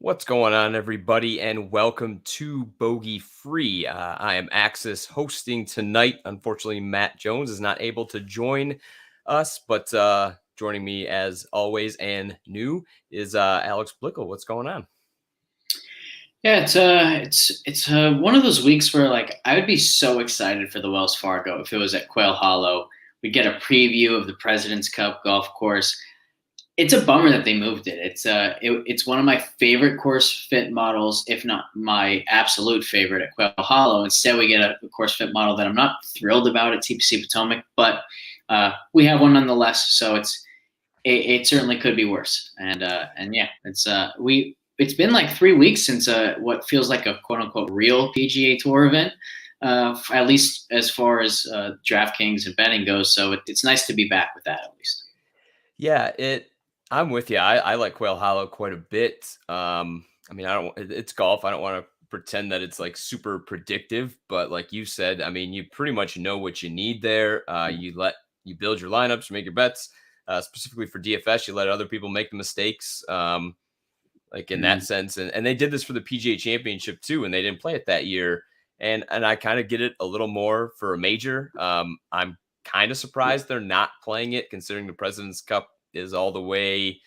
What's going on, everybody, and welcome to Bogey Free. I am Axis hosting tonight. Unfortunately, Matt Jones is not able to join us, but joining me as always and new is Alex Blickle. What's going on? Yeah, it's one of those weeks where I would be so excited for the Wells Fargo if it was at Quail Hollow. We'd get a preview of the President's Cup golf course. It's a bummer that they moved it. It's one of my favorite course fit models, if not my absolute favorite at Quail Hollow. Instead, we get a course fit model that I'm not thrilled about at TPC Potomac, but we have one nonetheless. So it certainly could be worse. And yeah, it's been like 3 weeks since what feels like a quote unquote real PGA Tour event, at least as far as DraftKings and betting goes. So it's nice to be back with that at least. Yeah, I'm with you. I like Quail Hollow quite a bit. It's golf. I don't want to pretend that it's like super predictive, but like you said, I mean, you pretty much know what you need there. You build your lineups, you make your bets. Specifically for DFS, you let other people make the mistakes. Like in that sense, and they did this for the PGA Championship too, and they didn't play it that year. And I kind of get it a little more for a major. I'm kind of surprised they're not playing it, considering the President's Cup is all the way.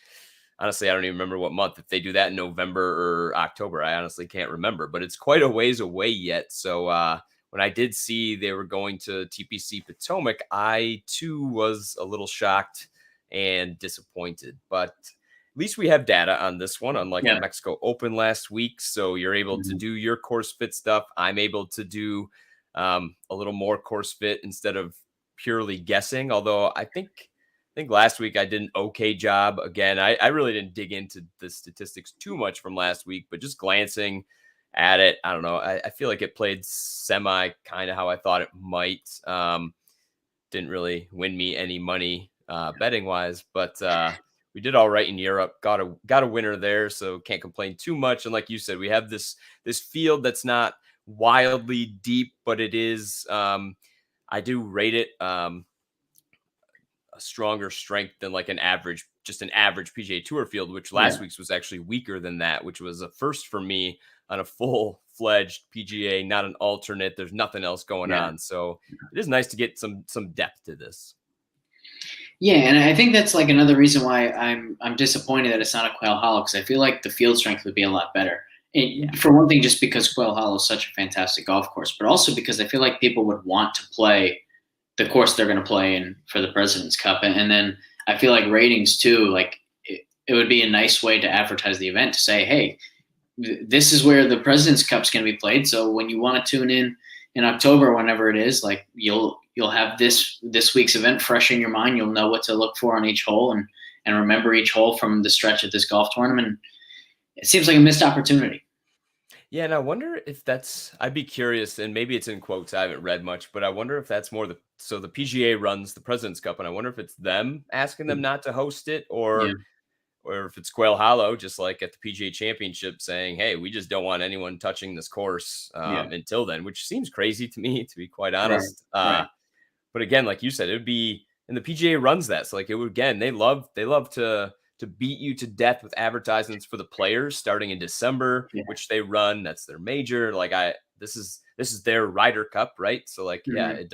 Honestly, I don't even remember what month. If they do that in November or October, I honestly can't remember, but it's quite a ways away yet. So when I did see they were going to TPC Potomac, I too was a little shocked and disappointed. But at least we have data on this one, unlike the Mexico Open last week. So you're able to do your course fit stuff. I'm able to do a little more course fit instead of purely guessing. Although I think last week I did an okay job. Again, I really didn't dig into the statistics too much from last week, but just glancing at it, I don't know. I feel like it played semi kind of how I thought it might. Didn't really win me any money betting wise, but we did all right in Europe. Got a winner there, so can't complain too much. And like you said, we have this field that's not wildly deep, but it is. I do rate it a stronger strength than like an average PGA Tour field, which last week's was actually weaker than that, which was a first for me on a full-fledged PGA, not an alternate. There's nothing else going on, so it is nice to get some depth to this. Yeah, and I think that's like another reason why I'm disappointed that it's not a Quail Hollow, because I feel like the field strength would be a lot better. For one thing, just because Quail Hollow is such a fantastic golf course, but also because I feel like people would want to play the course they're going to play in for the President's Cup. And then I feel like ratings too, like it would be a nice way to advertise the event, to say, hey, this is where the President's Cup's going to be played. So when you want to tune in October, whenever it is, like you'll have this week's event fresh in your mind. You'll know what to look for on each hole and remember each hole from the stretch of this golf tournament. It seems like a missed opportunity. Yeah, and I wonder if I'd be curious, and maybe it's in quotes, I haven't read much, but I wonder if that's more the PGA runs the President's Cup, and I wonder if it's them asking them not to host it, or if it's Quail Hollow, just like at the PGA Championship, saying, hey, we just don't want anyone touching this course until then, which seems crazy to me, to be quite honest. Right. But again, like you said, it would be, and the PGA runs that. So like it would, again, they love to beat you to death with advertisements for the players starting in December, which they run. That's their major. Like this is their Ryder Cup, right? So like, it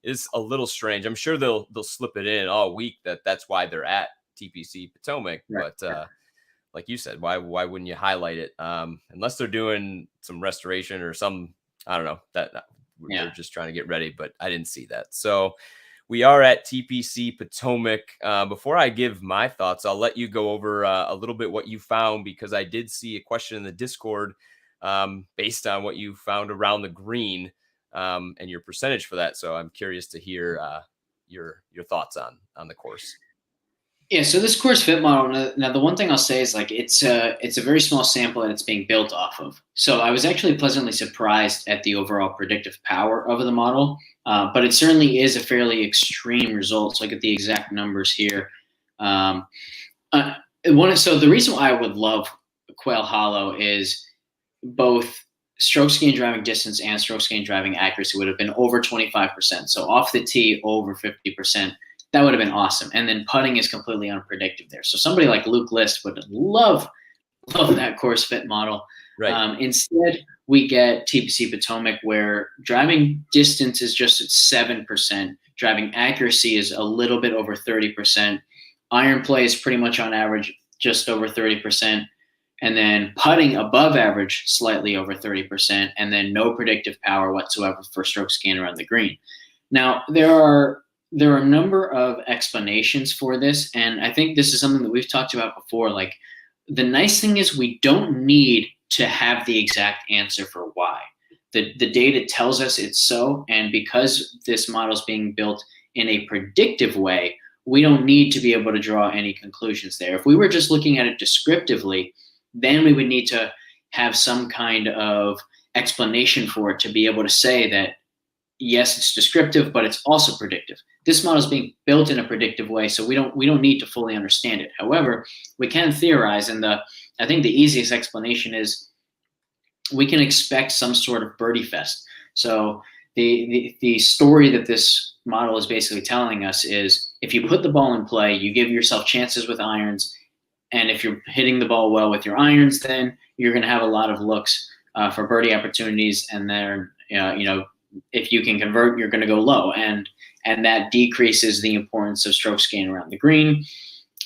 is a little strange. I'm sure they'll slip it in all week that's why they're at TPC Potomac. Right. But like you said, why wouldn't you highlight it? Unless they're doing some restoration or some, I don't know, that they're just trying to get ready, but I didn't see that. So we are at TPC Potomac. Before I give my thoughts, I'll let you go over a little bit what you found, because I did see a question in the Discord based on what you found around the green and your percentage for that. So I'm curious to hear your thoughts on the course. Yeah, so this course fit model, now the one thing I'll say is like it's a very small sample that it's being built off of. So I was actually pleasantly surprised at the overall predictive power of the model, but it certainly is a fairly extreme result. So I get the exact numbers here. So the reason why I would love Quail Hollow is both strokes gained driving distance and strokes gained driving accuracy would have been over 25%. So off the tee, over 50%. That would have been awesome. And then putting is completely unpredictable there. So somebody like Luke List would love of that course fit model. Right. Instead, we get TPC Potomac, where driving distance is just at 7%. Driving accuracy is a little bit over 30%. Iron play is pretty much on average just over 30%. And then putting above average, slightly over 30%. And then no predictive power whatsoever for strokes gained around the green. Now, there are a number of explanations for this. And I think this is something that we've talked about before. Like, the nice thing is we don't need to have the exact answer for why. The data tells us it's so, and because this model is being built in a predictive way, we don't need to be able to draw any conclusions there. If we were just looking at it descriptively, then we would need to have some kind of explanation for it to be able to say that, yes, it's descriptive, but it's also predictive. This model is being built in a predictive way, so we don't need to fully understand it. However, we can theorize, and I think the easiest explanation is we can expect some sort of birdie fest. So the story that this model is basically telling us is, if you put the ball in play, you give yourself chances with irons, and if you're hitting the ball well with your irons, then you're going to have a lot of looks for birdie opportunities, and then if you can convert, you're going to go low, and that decreases the importance of strokes gained around the green.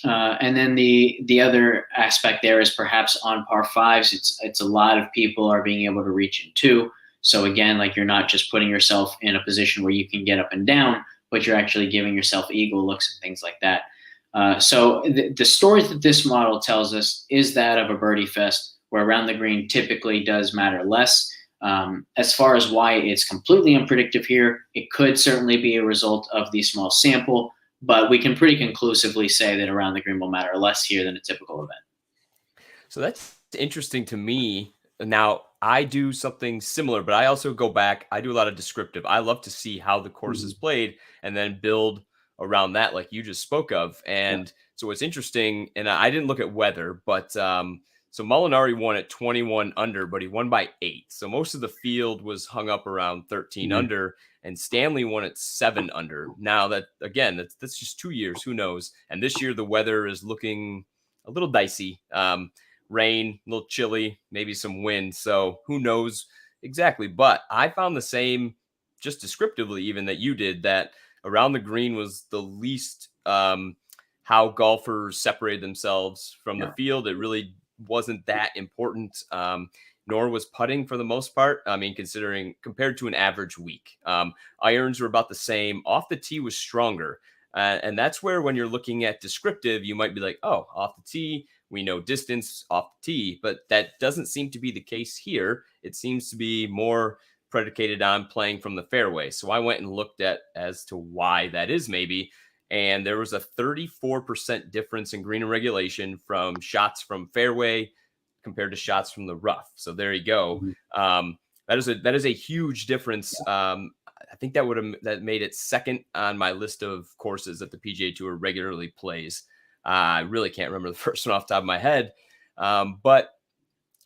And then the other aspect there is perhaps on par fives, it's a lot of people are being able to reach in two. So again, like, you're not just putting yourself in a position where you can get up and down, but you're actually giving yourself eagle looks and things like that. So the story that this model tells us is that of a birdie fest, where around the green typically does matter less. As far as why it's completely unpredictable here, it could certainly be a result of the small sample, but we can pretty conclusively say that around the green will matter less here than a typical event. So that's interesting to me. Now, I do something similar, but I also go back. I do a lot of descriptive. I love to see how the course is played and then build around that, like you just spoke of. And so what's interesting, and I didn't look at weather, but so Molinari won at 21 under, but he won by 8. So most of the field was hung up around 13 under, and Stanley won at 7 under. Now that, again, that's just 2 years. Who knows? And this year the weather is looking a little dicey. Rain, a little chilly, maybe some wind. So who knows exactly? But I found the same, just descriptively, even that you did, that around the green was the least how golfers separated themselves from the field. It really wasn't that important, nor was putting for the most part. I mean, compared to an average week, irons were about the same. Off the tee was stronger. And that's where, when you're looking at descriptive, you might be like, oh, off the tee, we know distance off the tee, but that doesn't seem to be the case here. It seems to be more predicated on playing from the fairway. So I went and looked at as to why that is, maybe. And there was a 34% difference in green and regulation from shots from fairway compared to shots from the rough. So there you go. That is a huge difference. I think that made it second on my list of courses that the PGA Tour regularly plays. I really can't remember the first one off the top of my head. But,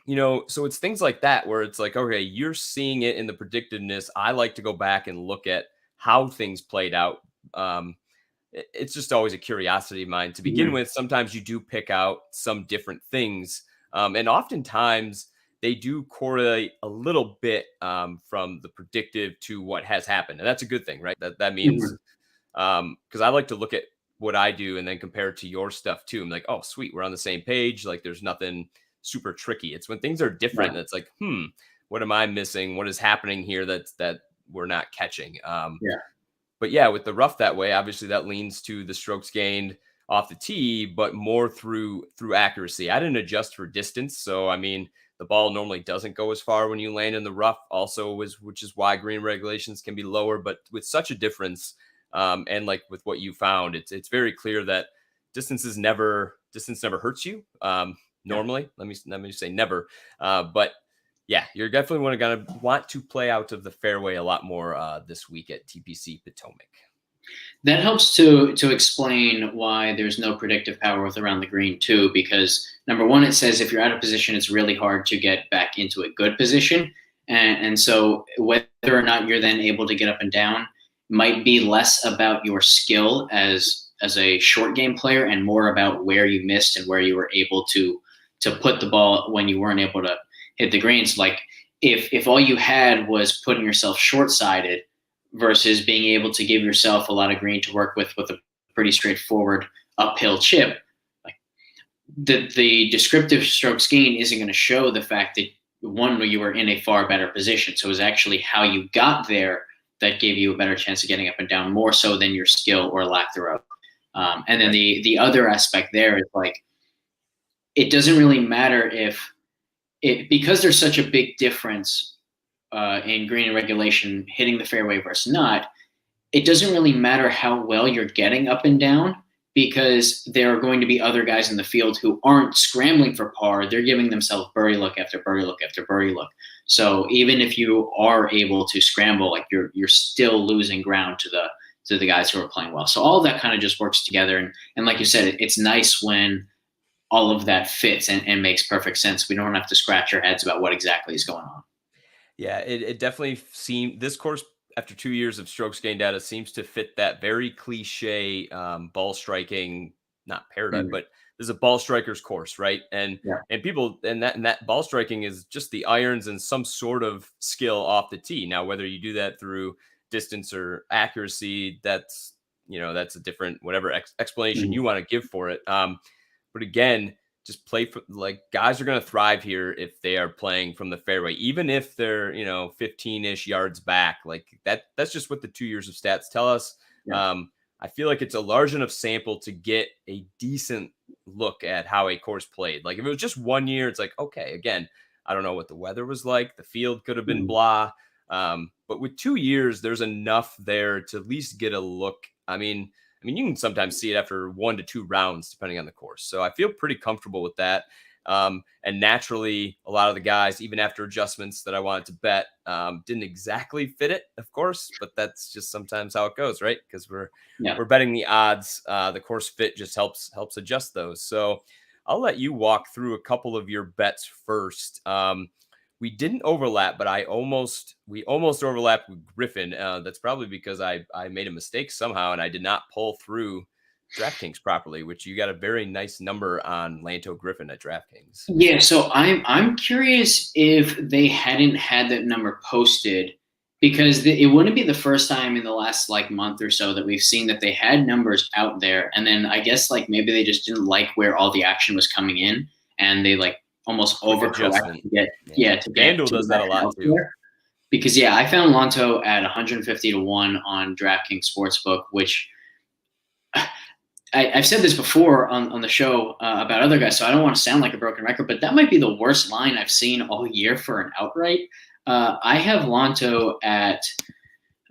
so it's things like that where it's like, okay, you're seeing it in the predictiveness. I like to go back and look at how things played out. It's just always a curiosity of mine to begin with. Sometimes you do pick out some different things. And oftentimes they do correlate a little bit from the predictive to what has happened. And that's a good thing, right? That means, because I like to look at what I do and then compare it to your stuff too. I'm like, oh, sweet, we're on the same page. Like, there's nothing super tricky. It's when things are different that's like, what am I missing? What is happening here that we're not catching? But yeah, with the rough that way, obviously that leans to the strokes gained off the tee, but more through accuracy. I didn't adjust for distance. So, I mean, the ball normally doesn't go as far when you land in the rough also, which is why green regulations can be lower. But with such a difference, and like with what you found, it's very clear that distance never hurts you. Normally, let me say never. But yeah, you're definitely going to want to play out of the fairway a lot more this week at TPC Potomac. That helps to explain why there's no predictive power with around the green too, because number one, it says if you're out of position, it's really hard to get back into a good position. And so whether or not you're then able to get up and down might be less about your skill as a short game player and more about where you missed and where you were able to to put the ball when you weren't able to hit the greens. Like if all you had was putting yourself short-sided versus being able to give yourself a lot of green to work with a pretty straightforward uphill chip, like the descriptive strokes gain isn't going to show the fact that one, you were in a far better position. So it was actually how you got there that gave you a better chance of getting up and down, more so than your skill or lack thereof. And then the other aspect there is like, it doesn't really matter because there's such a big difference in green and regulation hitting the fairway versus not. It doesn't really matter how well you're getting up and down, because there are going to be other guys in the field who aren't scrambling for par. They're giving themselves birdie look after birdie look after birdie look. So even if you are able to scramble, like you're still losing ground to the guys who are playing well. So all of that kind of just works together. And like you said, it's nice when all of that fits and makes perfect sense. We don't have to scratch our heads about what exactly is going on. Yeah, it definitely seemed, this course, after 2 years of strokes gain data, seems to fit that very cliche ball striking, not paradigm, but there's a ball striker's course, right? And people, and that ball striking is just the irons and some sort of skill off the tee. Now, whether you do that through distance or accuracy, that's a different whatever explanation you want to give for it. But again, just play for, like, guys are going to thrive here if they are playing from the fairway, even if they're 15-ish yards back. Like that's just what the 2 years of stats tell us. I feel like it's a large enough sample to get a decent look at how a course played. Like if it was just 1 year, it's like, okay, again, I don't know what the weather was like. The field could have been blah. But with 2 years, there's enough there to at least get a look. I mean, you can sometimes see it after 1 to 2 rounds, depending on the course. So I feel pretty comfortable with that. And naturally, a lot of the guys, even after adjustments that I wanted to bet, didn't exactly fit it, of course. But that's just sometimes how it goes, right? Because we're betting the odds. The course fit just helps adjust those. So I'll let you walk through a couple of your bets first. We didn't overlap, but we almost overlapped with Griffin. That's probably because I made a mistake somehow and I did not pull through DraftKings properly, which you got a very nice number on Lanto Griffin at DraftKings. Yeah, so I'm curious if they hadn't had that number posted, because it wouldn't be the first time in the last month or so that we've seen that they had numbers out there, and then I guess maybe they just didn't like where all the action was coming in, and they almost overcorrect to get FanDuel does that a lot too. Because I found Lanto at 150 to 1 on DraftKings Sportsbook, which I've said this before on the show about other guys, so I don't want to sound like a broken record, but that might be the worst line I've seen all year for an outright. I have Lanto at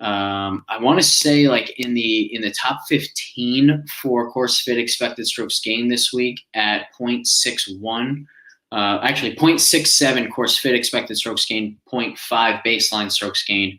I want to say in the top 15 for course fit expected strokes gain this week at 0.61. Actually 0.67 course fit expected strokes gain, 0.5 baseline strokes gain,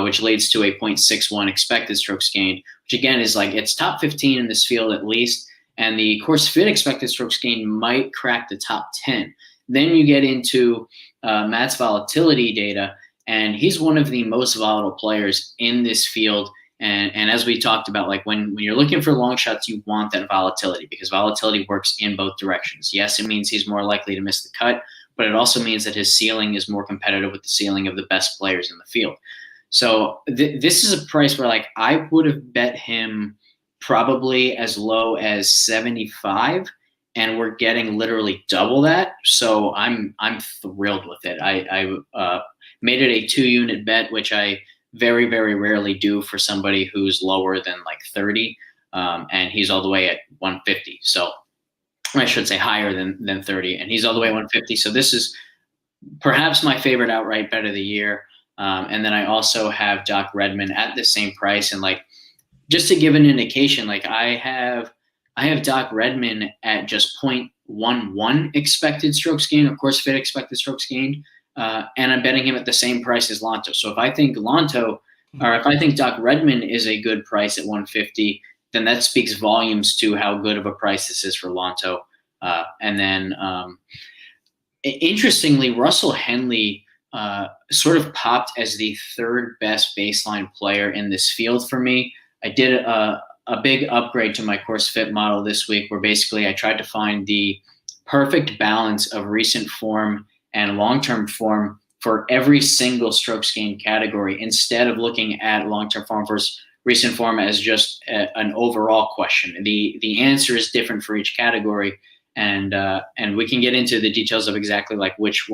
which leads to a 0.61 expected strokes gain, which again is it's top 15 in this field at least. And the course fit expected strokes gain might crack the top 10. Then you get into Matt's volatility data, and he's one of the most volatile players in this field. And as we talked about, when you're looking for long shots, you want that volatility, because volatility works in both directions. Yes, it means he's more likely to miss the cut, but it also means that his ceiling is more competitive with the ceiling of the best players in the field. So this is a price where I would have bet him probably as low as 75, and we're getting literally double that. So I'm thrilled with it. I made it a 2-unit bet, which I very, very rarely do for somebody who's lower than 30, and he's all the way at 150. So I should say higher than 30, and he's all the way at 150. So this is perhaps my favorite outright bet of the year. And then I also have Doc Redman at the same price, and just to give an indication, I have Doc Redman at just 0.11 expected strokes gain, of course fit expected strokes gained. And I'm betting him at the same price as Lanto. So if I think Doc Redman is a good price at 150, then that speaks volumes to how good of a price this is for Lanto. And then, interestingly, Russell Henley sort of popped as the third best baseline player in this field for me. I did a big upgrade to my course fit model this week, where basically I tried to find the perfect balance of recent form and long-term form for every single strokes gained category, instead of looking at long-term form versus recent form as just an overall question. The answer is different for each category, and we can get into the details of exactly like which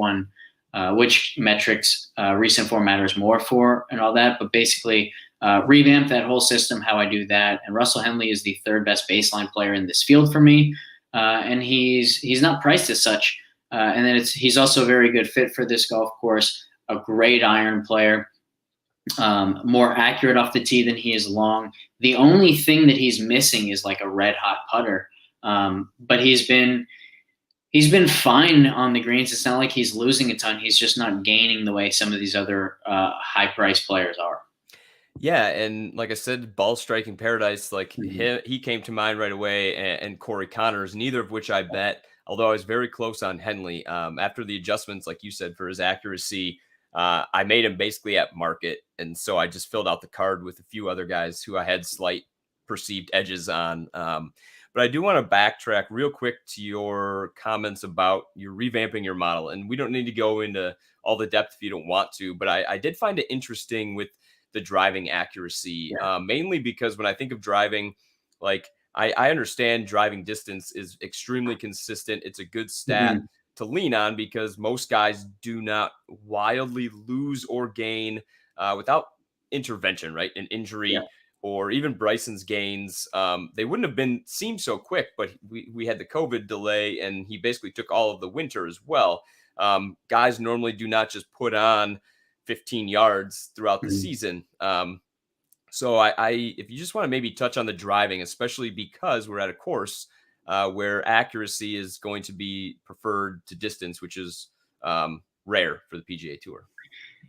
metrics recent form matters more for and all that. But basically, revamp that whole system, how I do that. And Russell Henley is the third best baseline player in this field for me, and he's not priced as such. And then he's also a very good fit for this golf course, a great iron player, more accurate off the tee than he is long. The only thing that he's missing is like a red hot putter. But he's been fine on the greens. It's not like he's losing a ton. He's just not gaining the way some of these other high price players are. Yeah, and like I said, ball striking paradise. Like he came to mind right away, and Cory Connors, neither of which I bet. Although I was very close on Henley. After the adjustments, like you said, for his accuracy, I made him basically at market. And so I just filled out the card with a few other guys who I had slight perceived edges on. But I do want to backtrack real quick to your comments about you revamping your model. And we don't need to go into all the depth if you don't want to. But I did find it interesting with the driving accuracy, mainly because when I think of driving, like, I understand driving distance is extremely consistent. It's a good stat to lean on because most guys do not wildly lose or gain without intervention, right? An injury or even Bryson's gains. They wouldn't have seemed so quick, but we had the COVID delay and he basically took all of the winter as well. Guys normally do not just put on 15 yards throughout the season. So if you just want to maybe touch on the driving, especially because we're at a course where accuracy is going to be preferred to distance, which is rare for the PGA Tour.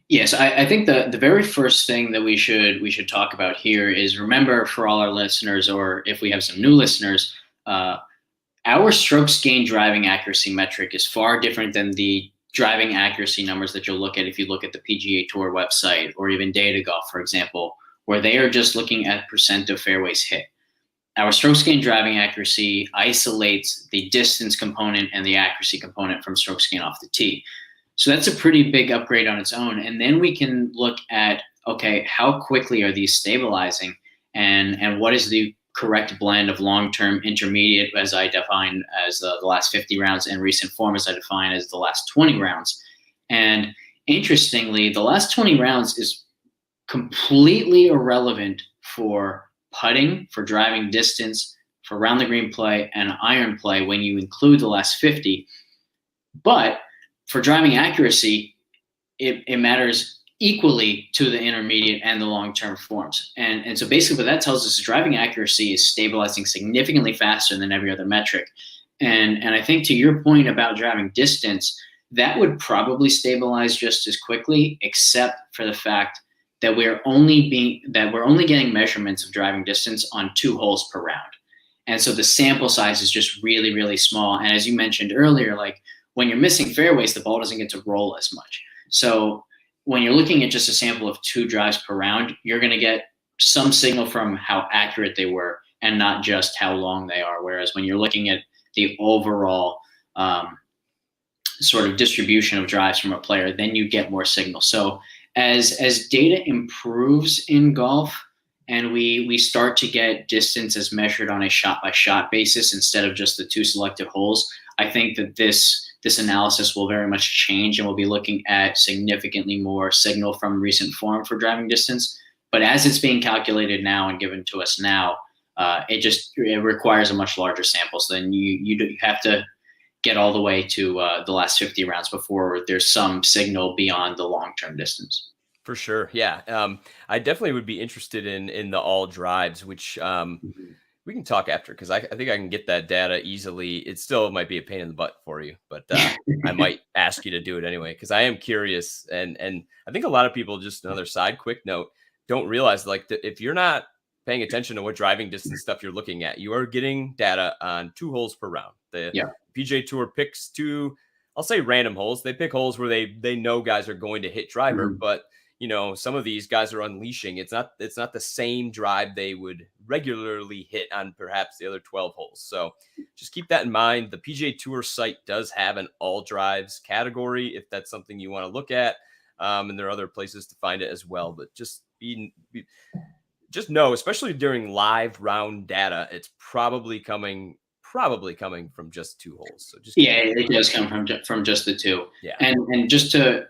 Yes, I think the very first thing that we should talk about here is, remember, for all our listeners, or if we have some new listeners, our strokes gained driving accuracy metric is far different than the driving accuracy numbers that you'll look at if you look at the PGA Tour website or even Data Golf, for example, where they are just looking at percent of fairways hit. Our strokes gained driving accuracy isolates the distance component and the accuracy component from strokes gained off the tee. So that's a pretty big upgrade on its own. And then we can look at, okay, how quickly are these stabilizing, and what is the correct blend of long-term intermediate, as I define as the last 50 rounds, and recent form, as I define as the last 20 rounds. And interestingly, the last 20 rounds is completely irrelevant for putting, for driving distance, for round the green play, and iron play when you include the last 50. But for driving accuracy, it matters equally to the intermediate and the long-term forms. And so basically what that tells us is driving accuracy is stabilizing significantly faster than every other metric. And I think to your point about driving distance, that would probably stabilize just as quickly, except for the fact that we're only getting measurements of driving distance on 2 holes per round. And so the sample size is just really, really small. And as you mentioned earlier, like when you're missing fairways, the ball doesn't get to roll as much. So when you're looking at just a sample of 2 drives per round, you're going to get some signal from how accurate they were and not just how long they are. Whereas when you're looking at the overall sort of distribution of drives from a player, then you get more signal. So as data improves in golf and we start to get distance as measured on a shot-by-shot basis instead of just the 2 selected holes, I think that this analysis will very much change, and we'll be looking at significantly more signal from recent form for driving distance. But as it's being calculated now and given to us now, it requires a much larger sample. So then you have to get all the way to the last 50 rounds before there's some signal beyond the long-term distance. For sure. Yeah. I definitely would be interested in the all drives, which we can talk after, because I think I can get that data easily. It still might be a pain in the butt for you, but I might ask you to do it anyway, because I am curious. And I think a lot of people, just another side quick note, don't realize, like, if you're not paying attention to what driving distance stuff you're looking at, you are getting data on 2 holes per round. The PGA Tour picks 2, I'll say random holes. They pick holes where they know guys are going to hit driver, but some of these guys are unleashing. It's not the same drive they would regularly hit on perhaps the other 12 holes. So just keep that in mind. The PGA Tour site does have an all drives category if that's something you want to look at. And there are other places to find it as well. But just just know, especially during live round data, it's probably coming from just 2 holes. So just it does come from just the 2. Yeah. And just to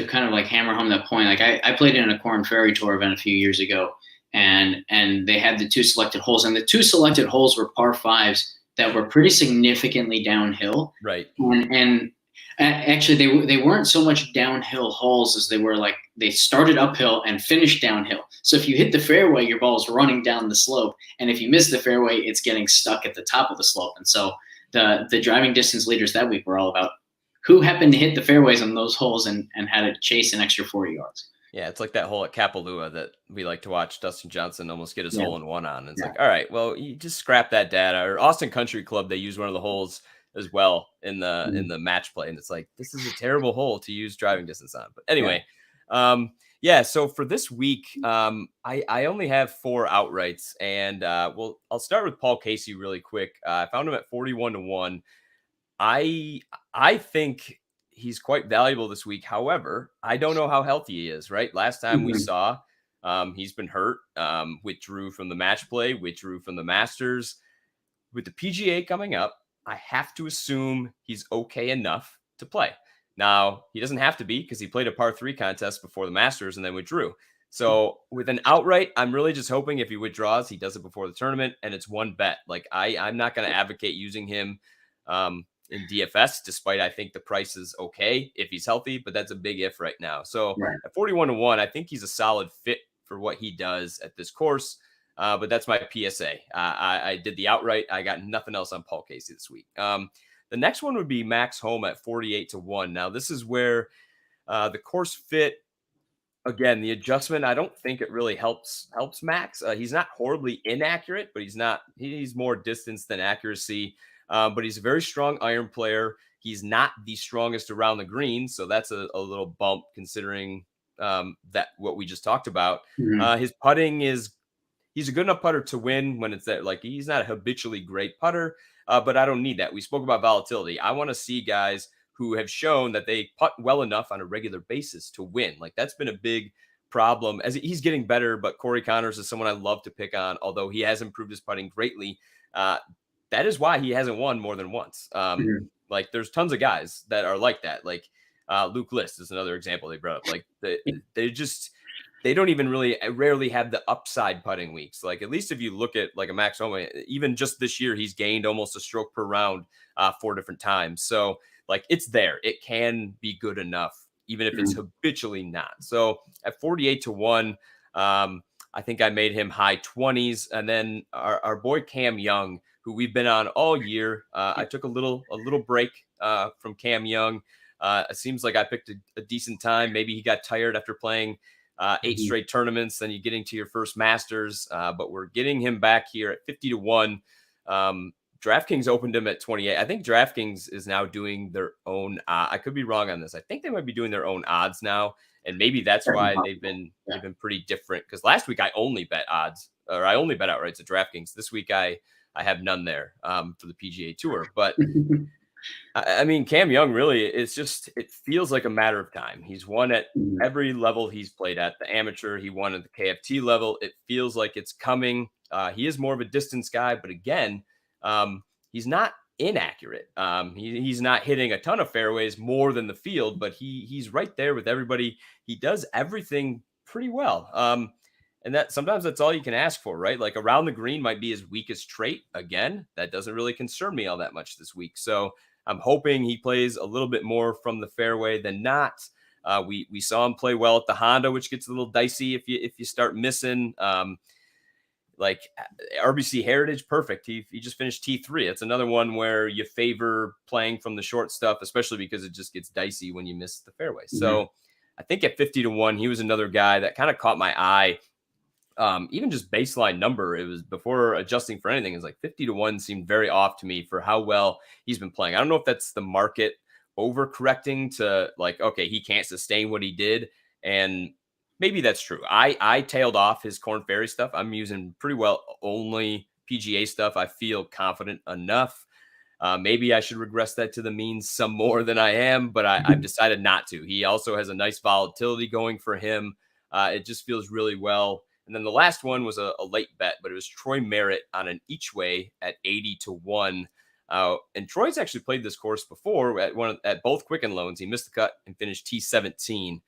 kind of like hammer home that point, like I played in a Corn Ferry Tour event a few years ago, and they had the 2 selected holes, and the 2 selected holes were par 5s that were pretty significantly downhill. Right. And actually they weren't so much downhill holes as they were like they started uphill and finished downhill. So if you hit the fairway, your ball is running down the slope, and if you miss the fairway, it's getting stuck at the top of the slope. And so the driving distance leaders that week were all about who happened to hit the fairways on those holes and had to chase an extra 40 yards. Yeah, it's like that hole at Kapalua that we like to watch Dustin Johnson almost get his hole in one on. It's like, all right, well, you just scrap that data. Or Austin Country Club, they use one of the holes as well in the match play, and it's like, this is a terrible hole to use driving distance on. But anyway, so for this week, I only have 4 outrights, and I'll start with Paul Casey really quick. I found him at 41-1. I think he's quite valuable this week. However, I don't know how healthy he is. Right, last time we saw, he's been hurt, withdrew from the match play, withdrew from the Masters. With the PGA coming up, I have to assume he's okay enough to play. Now, he doesn't have to be, because he played a par 3 contest before the Masters and then withdrew. So with an outright, I'm really just hoping if he withdraws, he does it before the tournament, and it's 1 bet. Like I'm not going to advocate using him in DFS, despite I think the price is okay if he's healthy, but that's a big if right now. So at 41-1, I think he's a solid fit for what he does at this course. But that's my PSA. I did the outright. I got nothing else on Paul Casey this week. The next one would be Max Homa at 48-1. Now, this is where the course fit, again, the adjustment, I don't think it really helps Max. He's not horribly inaccurate, but he's more distance than accuracy. But he's a very strong iron player. He's not the strongest around the green, so that's a little bump considering that what we just talked about. His putting he's a good enough putter to win when it's that, like, he's not a habitually great putter, but I don't need that. We spoke about volatility. I want to see guys who have shown that they putt well enough on a regular basis to win. Like, that's been a big problem as he's getting better, but Cory Connors is someone I love to pick on, although he has improved his putting greatly. That is why he hasn't won more than once. Like, there's tons of guys that are like that. Like, Luke List is another example they brought up. Like, they don't even rarely have the upside putting weeks. Like, at least if you look at like a Max Homa, even just this year, he's gained almost a stroke per round 4 different times. So like, it's there. It can be good enough, even if it's habitually not. So at 48-1, I think I made him high 20s. And then our boy Cam Young, who we've been on all year, I took a little break from Cam Young. It seems like I picked a decent time. Maybe he got tired after playing 8 straight tournaments, then you're getting to your first Masters, but we're getting him back here at 50-1. DraftKings opened him at 28. I think DraftKings is now doing their own. I could be wrong on this. I think they might be doing their own odds now, and maybe that's why they've been pretty different. Because last week I only bet odds, or I only bet outrights at DraftKings. This week I have none there for the PGA Tour, but. I mean, Cam Young really, it feels like a matter of time. He's won at every level he's played at. The amateur, he won at the KFT level. It feels like it's coming. He is more of a distance guy, but again, he's not inaccurate. He's not hitting a ton of fairways more than the field, but he's right there with everybody. He does everything pretty well. And that sometimes that's all you can ask for, right? Like, around the green might be his weakest trait. Again, that doesn't really concern me all that much this week. So I'm hoping he plays a little bit more from the fairway than not. We saw him play well at the Honda, which gets a little dicey if you start missing. Like RBC Heritage, perfect. He just finished T3. It's another one where you favor playing from the short stuff, especially because it just gets dicey when you miss the fairway. So I think at 50-1, he was another guy that kind of caught my eye. Even just baseline number, it was before adjusting for anything. It's like 50-1 seemed very off to me for how well he's been playing. I don't know if that's the market overcorrecting to like, okay, he can't sustain what he did. And Maybe that's true. I tailed off his Corn Ferry stuff. I'm using pretty well only PGA stuff. I feel confident enough. Maybe I should regress that to the mean some more than I am, but I've decided not to. He also has a nice volatility going for him. It just feels really well. And then the last one was a late bet, but it was Troy Merritt on an each way at 80-1. And Troy's actually played this course before at both Quicken Loans. He missed the cut and finished T17.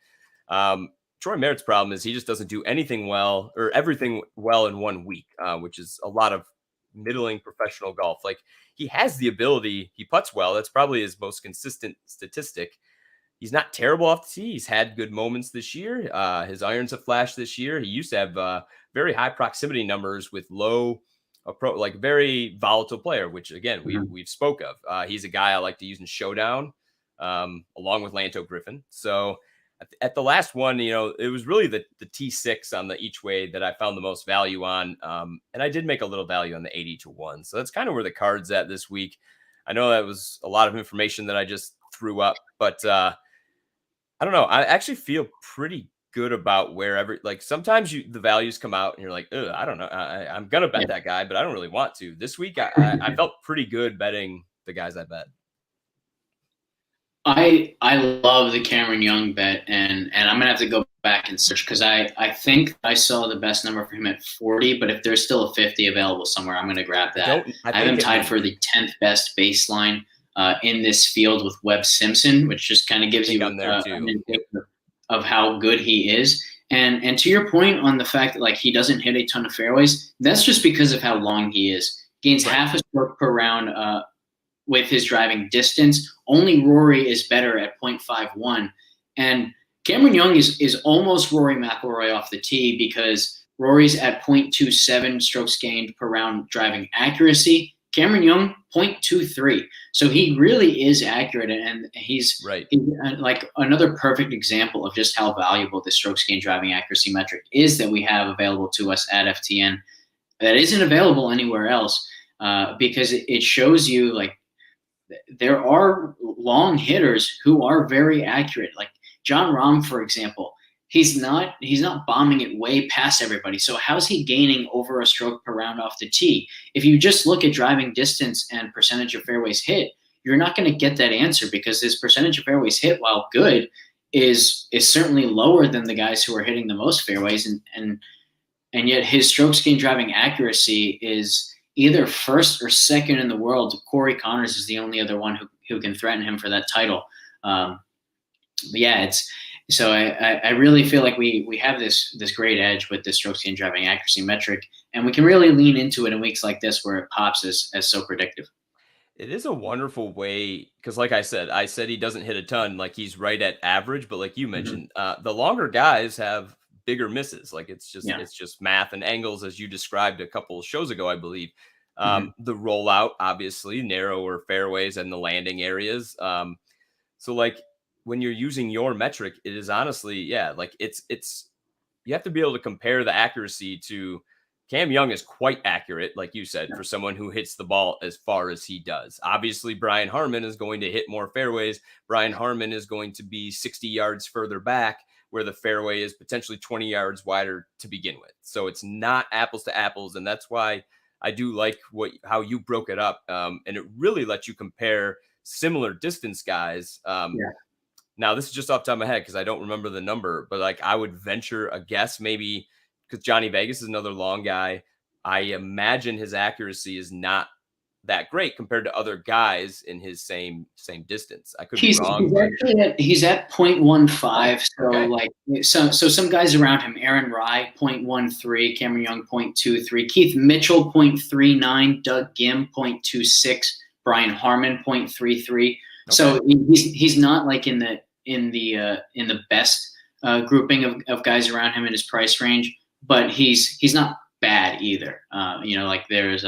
Troy Merritt's problem is he just doesn't do anything well or everything well in 1 week, which is a lot of middling professional golf. Like, he has the ability, he putts well. That's probably his most consistent statistic. He's not terrible off the tee. He's had good moments this year. His irons have flashed this year. He used to have very high proximity numbers with low like very volatile player, which again, we've spoke of. He's a guy I like to use in Showdown, along with Lanto Griffin. So at the last one, it was really the T6 on the each way that I found the most value on. And I did make a little value on the 80-1. So that's kind of where the card's at this week. I know that was a lot of information that I just threw up, but I don't know. I actually feel pretty good about wherever, like sometimes the values come out and you're like, I don't know. I'm going to bet that guy, but I don't really want to. This week, I felt pretty good betting the guys I bet. I love the Cameron Young bet, and I'm gonna have to go back and search because I think I saw the best number for him at 40, but if there's still a 50 available somewhere, I'm gonna grab that. I have him tied for the 10th best baseline in this field with Webb Simpson, which just kind of gives you an indication of how good he is. And to your point on the fact that like he doesn't hit a ton of fairways, that's just because of how long he is. Gains half a stroke per round with his driving distance. Only Rory is better at 0.51. And Cameron Young is almost Rory McIlroy off the tee because Rory's at 0.27 strokes gained per round driving accuracy. Cameron Young, 0.23. So he really is accurate, and he's like another perfect example of just how valuable the strokes gained driving accuracy metric is that we have available to us at FTN that isn't available anywhere else, because it shows you like there are long hitters who are very accurate. Like John Rahm, for example, he's not bombing it way past everybody. So how's he gaining over a stroke per round off the tee? If you just look at driving distance and percentage of fairways hit, you're not going to get that answer because his percentage of fairways hit, while good, is certainly lower than the guys who are hitting the most fairways, and yet his strokes gained driving accuracy is either first or second in the world. Cory Connors is the only other one who can threaten him for that title. But yeah, so I really feel like we have this great edge with the strokes gained driving accuracy metric, and we can really lean into it in weeks like this where it pops as so predictive. It is a wonderful way because, like I said he doesn't hit a ton. Like he's right at average, but like you mentioned, the longer guys have bigger misses. Like it's just math and angles, as you described a couple of shows ago, I believe. The rollout, obviously, narrower fairways and the landing areas. So like when you're using your metric, it is honestly, like it's you have to be able to compare the accuracy to Cam Young is quite accurate, like you said, for someone who hits the ball as far as he does. Obviously, Brian Harman is going to hit more fairways. Brian Harman is going to be 60 yards further back, where the fairway is potentially 20 yards wider to begin with. So it's not apples to apples. And that's why I do like how you broke it up. And it really lets you compare similar distance guys. Now, this is just off the top of my head because I don't remember the number, but like I would venture a guess maybe because Johnny Vegas is another long guy. I imagine his accuracy is not that great compared to other guys in his same distance. I could be wrong. He's at 0.15. So like so some guys around him, Aaron Rye, 0.13, Cameron Young, 0.23, Keith Mitchell, 0.39, Doug Gim, 0.26, Brian Harman, 0.33. Okay. So he's not like in the best grouping of guys around him in his price range, but he's not bad either. Like there's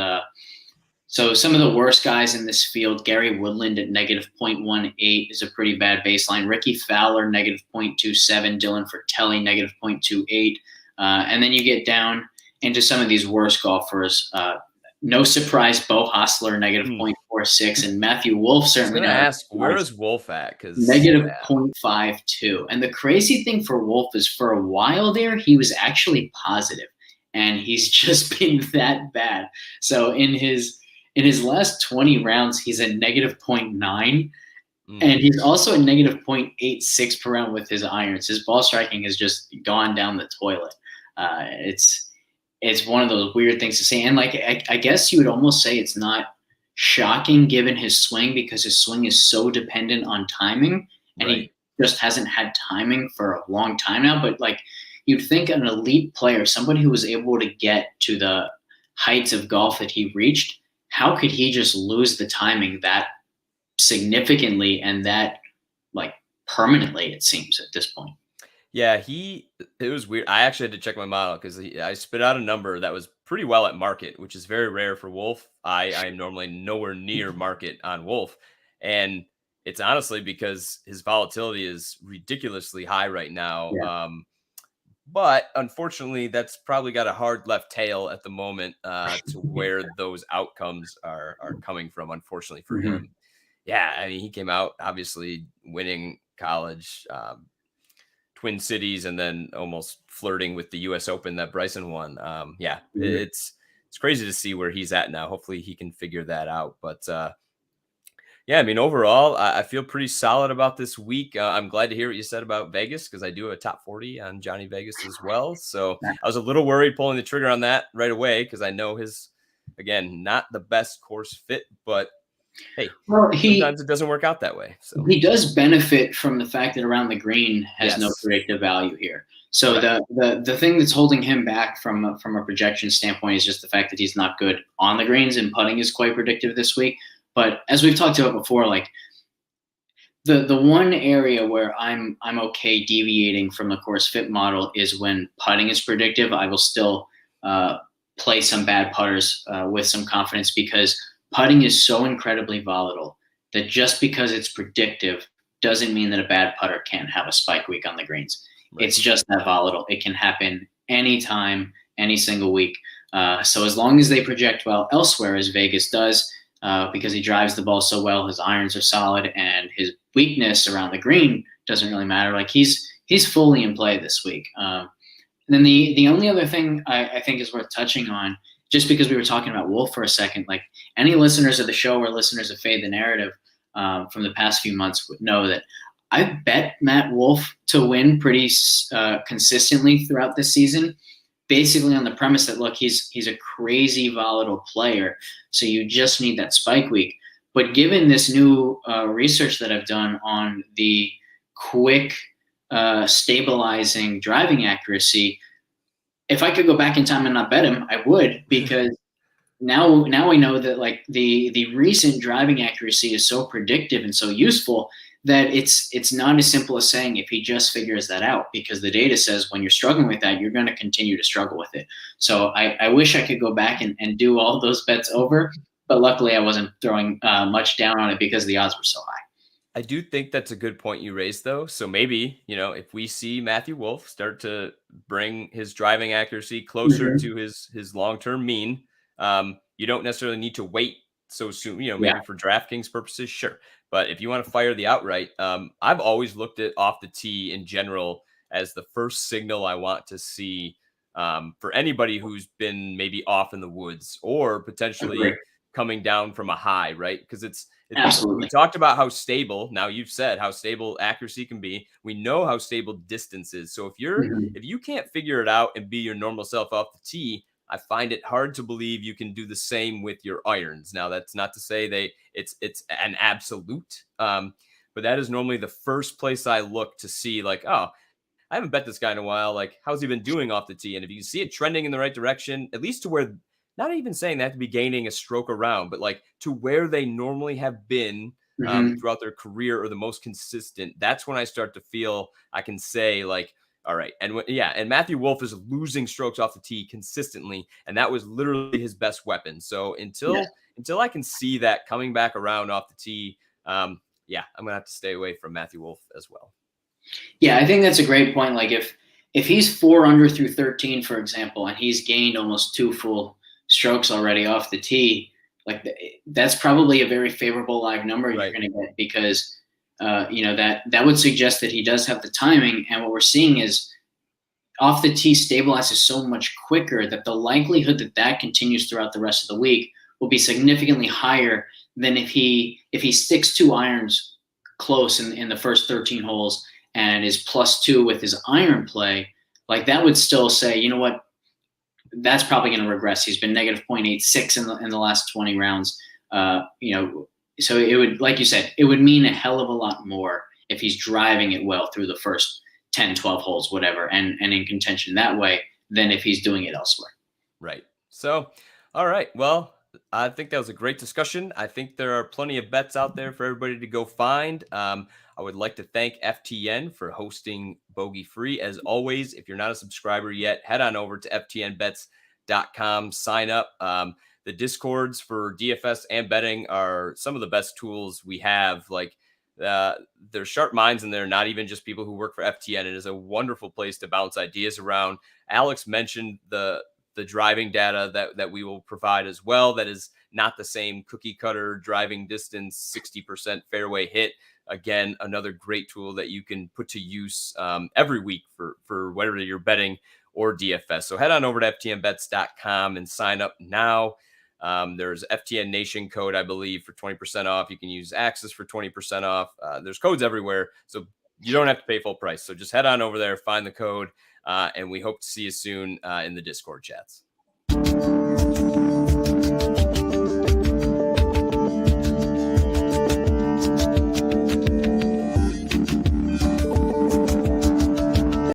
so some of the worst guys in this field, Gary Woodland at negative 0.18 is a pretty bad baseline. Ricky Fowler, negative 0.27. Dylan Fratelli, negative 0.28. And then you get down into some of these worst golfers. No surprise, Bo Hostler, negative 0.46. -0.46, and Matthew Wolff I was certainly gonna not ask, where is Wolf at? Because -0.52. And the crazy thing for Wolff is for a while there, he was actually positive, and he's just been that bad. So in his last 20 rounds, he's at -0.9. And he's also at -0.86 per round with his irons. His ball striking has just gone down the toilet. It's one of those weird things to say. And like I guess you would almost say it's not shocking given his swing, because his swing is so dependent on timing, and he just hasn't had timing for a long time now. But like you'd think an elite player, somebody who was able to get to the heights of golf that he reached, how could he just lose the timing that significantly and that like permanently, it seems, at this point? Yeah, it was weird. I actually had to check my model because I spit out a number that was pretty well at market, which is very rare for Wolf. I am normally nowhere near market on Wolf. And it's honestly because his volatility is ridiculously high right now. Yeah. But unfortunately, that's probably got a hard left tail at the moment to where those outcomes are coming from, unfortunately for Mhm. him. Yeah, I mean, he came out obviously winning college, Twin Cities, and then almost flirting with the U.S. Open that Bryson won. Yeah, Mhm. it's crazy to see where he's at now. Hopefully, he can figure that out. But yeah, I mean, overall, I feel pretty solid about this week. I'm glad to hear what you said about Vegas, because I do have a top 40 on Johnny Vegas as well. So Yeah. I was a little worried pulling the trigger on that right away, because I know his, again, not the best course fit, but hey, Well, sometimes it doesn't work out that way. So he does benefit from the fact that around the green has no yes, predictive value here. So correct. the thing that's holding him back from a projection standpoint is just the fact that he's not good on the greens, and putting is quite predictive this week. But as we've talked about before, like the one area where I'm okay deviating from the course fit model is when putting is predictive. I will still uh, play some bad putters with some confidence, because putting is so incredibly volatile that just because it's predictive doesn't mean that a bad putter can't have a spike week on the greens. Right. It's just that volatile. It can happen anytime, any single week. So as long as they project well elsewhere, as Vegas does, because he drives the ball so well, his irons are solid, and his weakness around the green doesn't really matter. Like he's fully in play this week. And then the only other thing I think is worth touching on, just because we were talking about Wolf for a second, like any listeners of the show or listeners of Fade the Narrative from the past few months would know that I bet Matt Wolf to win pretty consistently throughout this season, basically on the premise that, look, he's a crazy volatile player, so you just need that spike week. But given this new research that I've done on the quick stabilizing driving accuracy, if I could go back in time and not bet him, I would, because now we know that like the recent driving accuracy is so predictive and so useful that it's not as simple as saying if he just figures that out, because the data says when you're struggling with that, you're going to continue to struggle with it. So I wish I could go back and do all those bets over, but luckily I wasn't throwing much down on it because the odds were so high. I do think that's a good point you raised, though. So maybe, if we see Matthew Wolf start to bring his driving accuracy closer Mm-hmm. to his long-term mean, you don't necessarily need to wait so soon, Yeah. maybe for DraftKings purposes, sure. But if you want to fire the outright, I've always looked at off the tee in general as the first signal I want to see for anybody who's been maybe off in the woods or Agree. potentially coming down from a high, right? Because we Absolutely. talked about how stable, now you've said how stable accuracy can be. We know how stable distance is. So Mm-hmm. if you can't figure it out and be your normal self off the tee, I find it hard to believe you can do the same with your irons. Now, that's not to say it's an absolute, but that is normally the first place I look to see, like, oh, I haven't bet this guy in a while. Like, how's he been doing off the tee? And if you can see it trending in the right direction, at least to where, not even saying they have to be gaining a stroke around, but like to where they normally have been Mm-hmm. throughout their career, or the most consistent, that's when I start to feel I can say, like, all right. And and Matthew Wolf is losing strokes off the tee consistently, and that was literally his best weapon. So Yeah. until I can see that coming back around off the tee, yeah, I'm gonna have to stay away from Matthew Wolf as well. Yeah, I think that's a great point. Like if he's 4 under through 13, for example, and he's gained almost 2 full strokes already off the tee, like that's probably a very favorable live number you're Right. going to get, because that would suggest that he does have the timing. And what we're seeing is off the tee stabilizes so much quicker that the likelihood that that continues throughout the rest of the week will be significantly higher than if he sticks 2 irons close in the first 13 holes and is +2 with his iron play. Like, that would still say, you know what, that's probably going to regress. He's been negative 0.86 in the last 20 rounds. So it would, like you said, it would mean a hell of a lot more if he's driving it well through the first 10, 12 holes, whatever, and in contention that way, than if he's doing it elsewhere. Right. So, all right. Well, I think that was a great discussion. I think there are plenty of bets out there for everybody to go find. I would like to thank FTN for hosting Bogey Free. As always, if you're not a subscriber yet, head on over to ftnbets.com, sign up. The Discords for DFS and betting are some of the best tools we have. Like, there's sharp minds in there, not even just people who work for FTN. It is a wonderful place to bounce ideas around. Alex mentioned the driving data that we will provide as well. That is not the same cookie cutter driving distance, 60% fairway hit. Again, another great tool that you can put to use every week for whether you're betting or DFS. So head on over to ftnbets.com and sign up now. There's FTN Nation code, I believe, for 20% off. You can use Access for 20% off. There's codes everywhere, so you don't have to pay full price. So just head on over there, find the code, and we hope to see you soon in the Discord chats.